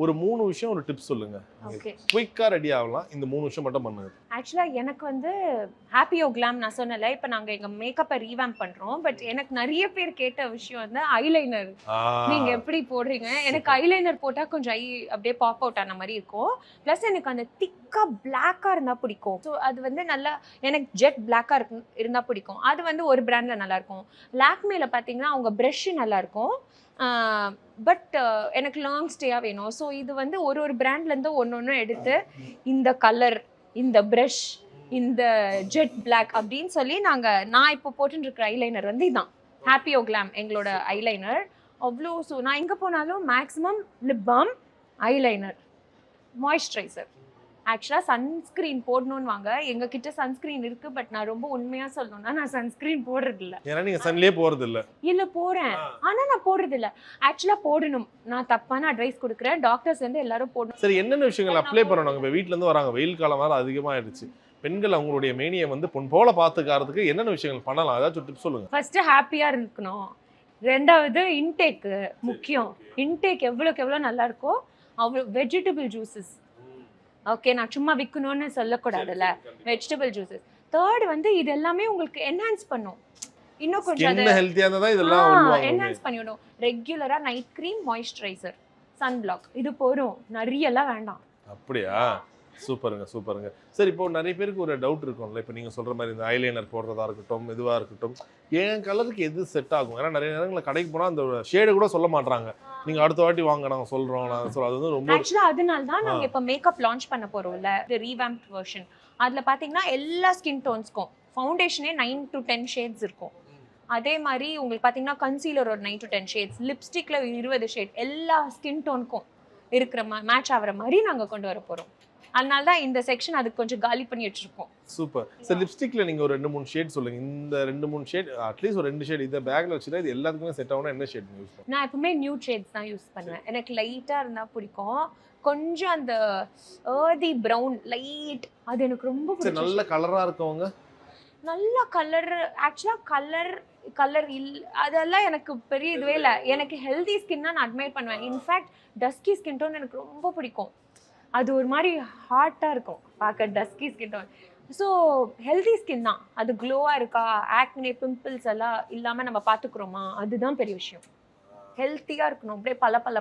ஒரு 3 விஷயம் ஒரு டிப்ஸ் சொல்லுங்க. ஓகே. குயிக்கா ரெடி ஆகலாம். இந்த 3 விஷயம் மட்டும் பண்ணுங்க. ஆக்சுவலா எனக்கு வந்து ஹாப்பி ஓ கிளாம் நான் சொன்னல, இப்போ நாங்க எங்க மேக்கப்பை ரீவாம்ப் பண்றோம். பட் எனக்கு நிறைய பேர் கேட்ட விஷயம் வந்து ஐலைனர். நீங்க எப்படி போடுறீங்க? எனக்கு ஐலைனர் போட்டா கொஞ்சம் ஐ அப்படியே பாப் அவுட் ஆன மாதிரி இருக்கும். ப்ளஸ் எனக்கு அந்த திக்கா பிளாக்கா இருந்தா பிடிக்கும். ஸோ அது வந்து நல்லா எனக்கு ஜெட் பிளாக்கா இருந்தா பிடிக்கும். அது வந்து ஒரு பிராண்ட்ல நல்லா இருக்கும். லாக்மேல பாத்தீங்கன்னா அவங்க ப்ரஷ் நல்லா இருக்கும். பட் எனக்கு லாங் ஸ்டேயாக வேணும். ஸோ இது வந்து ஒரு பிராண்ட்லேருந்து ஒன்று எடுத்து இந்த கலர், இந்த ப்ரஷ், இந்த ஜெட் பிளாக் அப்படின்னு சொல்லி நான் இப்போ போட்டுருக்கிற ஐலைனர் வந்து இதுதான் ஹாப்பி ஓ கிளாம் எங்களோட ஐலைனர். அவ்வளோ நான் எங்கே போனாலும் maximum lip balm, eyeliner, moisturiser. ஆக்சுவலாக சன்ஸ்க்ரீன் போடணும்னு வாங்க. எங்ககிட்ட சன்ஸ்க்ரீன் இருக்குது. பட் நான் ரொம்ப உண்மையாக சொல்லணும்னா நான் சன்ஸ்க்ரீன் போடுறதில்ல. ஏன்னா நீங்கள் சன்லேயே போகிறதில்ல. இல்லை போகிறேன், ஆனால் நான் போடுறதில்ல. ஆக்சுவலாக போடணும். நான் தப்பான அட்வைஸ் கொடுக்குறேன். டாக்டர்ஸ் வந்து எல்லாரும் போடணும். சரி, என்னென்ன விஷயங்கள் அப்ளை பண்ணணும்? இப்போ வீட்டிலேருந்து வராங்க, வெயில் காலம் வேறு அதிகமாகிடுச்சு. பெண்கள் அவங்களுடைய மேனியை வந்து பொன் போல பார்த்துக்கிறதுக்கு என்னென்ன விஷயங்கள் பண்ணலாம்? ஏதாச்சும் டிப்ஸ் சொல்லுங்கள். ஃபர்ஸ்ட்டு ஹாப்பியாக இருக்கணும். ரெண்டாவது இன்டேக்கு முக்கியம். இன்டேக் எவ்வளோக்கு எவ்வளோ நல்லா இருக்கோ அவ்வளோ. Vegetable juices. ஓகே, நான் சும்மா விற்கணும்னு சொல்லக்கூடாதுல்ல. Vegetable juices. தேர்ட் வந்து இது எல்லாமே உங்களுக்கு என்ஹான்ஸ் பண்ணும். இன்னும் கொஞ்சம் ஹெல்த்தியாக இருந்தால் இதெல்லாம் என்ஹான்ஸ் பண்ணிவிடும். ரெகுலராக night cream, moisturiser, sun block இது போதும். நிறையெல்லாம் வேண்டாம். அப்படியா? சூப்பருங்க சூப்பருங்க. சரி, இப்போ நிறைய பேருக்கு ஒரு டவுட் இருக்கும்ல. இப்போ நீங்கள் சொல்கிற மாதிரி இந்த ஐலைனர் போடுறதா இருக்கட்டும், இதுவாக இருக்கட்டும், என் கலருக்கு எது செட் ஆகும்? ஏன்னா நிறைய நேரங்களில் கடைக்கு போனால் அந்த ஷேடு கூட சொல்ல மாட்டாங்க. நீங்கள் அடுத்த வாட்டி வாங்க நாங்கள் சொல்கிறோம். அது வந்து ரொம்ப ஆக்சுவலாக அதனால தான் நாங்கள் இப்போ மேக்கப் லான்ச் பண்ண போகிறோம்ல, ரீவாம்ப் வெர்ஷன். அதில் பார்த்தீங்கன்னா எல்லா ஸ்கின் டோன்ஸ்க்கும் ஃபவுண்டேஷனே 9 to 10 ஷேட்ஸ் இருக்கும். அதே மாதிரி உங்களுக்கு பார்த்தீங்கன்னா கன்சீலர் ஒரு 9 to 10 ஷேட்ஸ், லிப்ஸ்டிக்கில் 20 ஷேட், எல்லா ஸ்கின் டோனுக்கும் இருக்கிற மேட்ச் ஆகிற மாதிரி நாங்கள் கொண்டு வர போகிறோம். அதனால தான் இந்த செக்ஷன் அதுக்கு கொஞ்சம் காலி பண்ணி வச்சிருக்கோம். சூப்பர். சார், லிப்ஸ்டிக்ல நீங்க ஒரு 2-3 ஷேட் சொல்லுங்க. இந்த 2-3 ஷேட், அட்லீஸ்ட் ஒரு 2 ஷேட் இத பேக்ல வச்சிட்டா இது எல்லாத்துக்குமே செட் ஆகும்னா என்ன ஷேட் யூஸ் பண்ணுவீங்க? நான் எப்பவுமே நியூட் ஷேட்ஸ் தான் யூஸ் பண்ணுவேன். எனக்கு லைட்டா இருந்தா பிடிக்கும். கொஞ்சம் அந்த earthy brown லைட், அது எனக்கு ரொம்ப பிடிக்கும். நல்ல கலரா இருக்கவங்க, நல்ல கலர். ஆக்சுவலா கலர் அதெல்லாம் எனக்கு பெரிய இதுவே இல்லை. எனக்கு ஹெல்தி ஸ்கின்னா நான் அட்மையர் பண்ணுவேன். இன்ஃபேக்ட் டஸ்கி ஸ்கின் டோன் எனக்கு ரொம்ப பிடிக்கும். அது ஒரு மாதிரி ஹாட்டாக இருக்கும் பார்க்க, dusky skin tone. So healthy skin தான். அது க்ளோவாக இருக்கா, ஆக்னே, பிம்பிள்ஸ் எல்லாம் இல்லாமல் நம்ம பார்த்துக்குறோமா, அதுதான் பெரிய விஷயம். ஹெல்த்தியாக இருக்கணும், அப்படியே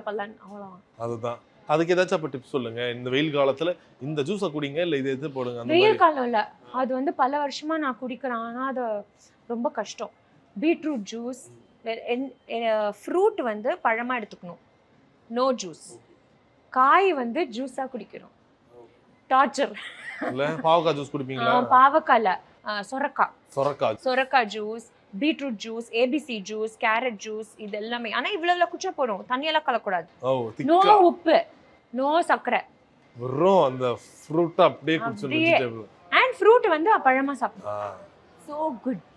பல்லன்னு அவ்வளோதான். அதுதான். அதுக்கு ஏதாச்சும் அப்போ டிப்ஸ் சொல்லுங்க. இந்த வெயில் காலத்தில் இந்த ஜூஸை குடிங்க, இல்லை இது எது போடுங்க. வெயில் காலம் இல்லை, அது வந்து பல வருஷமாக நான் குடிக்கிறேன். ஆனால் அது ரொம்ப கஷ்டம். பீட்ரூட் ஜூஸ், ஃப்ரூட் வந்து பழமாக எடுத்துக்கணும், நோ ஜூஸ். காய் வந்து ஜூஸா குடிக்கிறோம், டார்ச்சர். இல்ல பாவக்காய் ஜூஸ் குடிப்பீங்களா? பாவக்காய், சொரக்காய் juice, beetroot juice, ABC juice, carrot juice, இது எல்லாமே. ஆனா இவ்வளவு குடிச்சா போறோம், தண்ணியெல்லாம் கலக்கூடாது. நோ உப்பு, நோ சர்க்கரை, வெறும் அந்த ஃப்ரூட் அப்படியே குடிச்சு வெஜிடபிள். அண்ட் ஃப்ரூட் வந்து பழமா சாப்பிடணும். So good.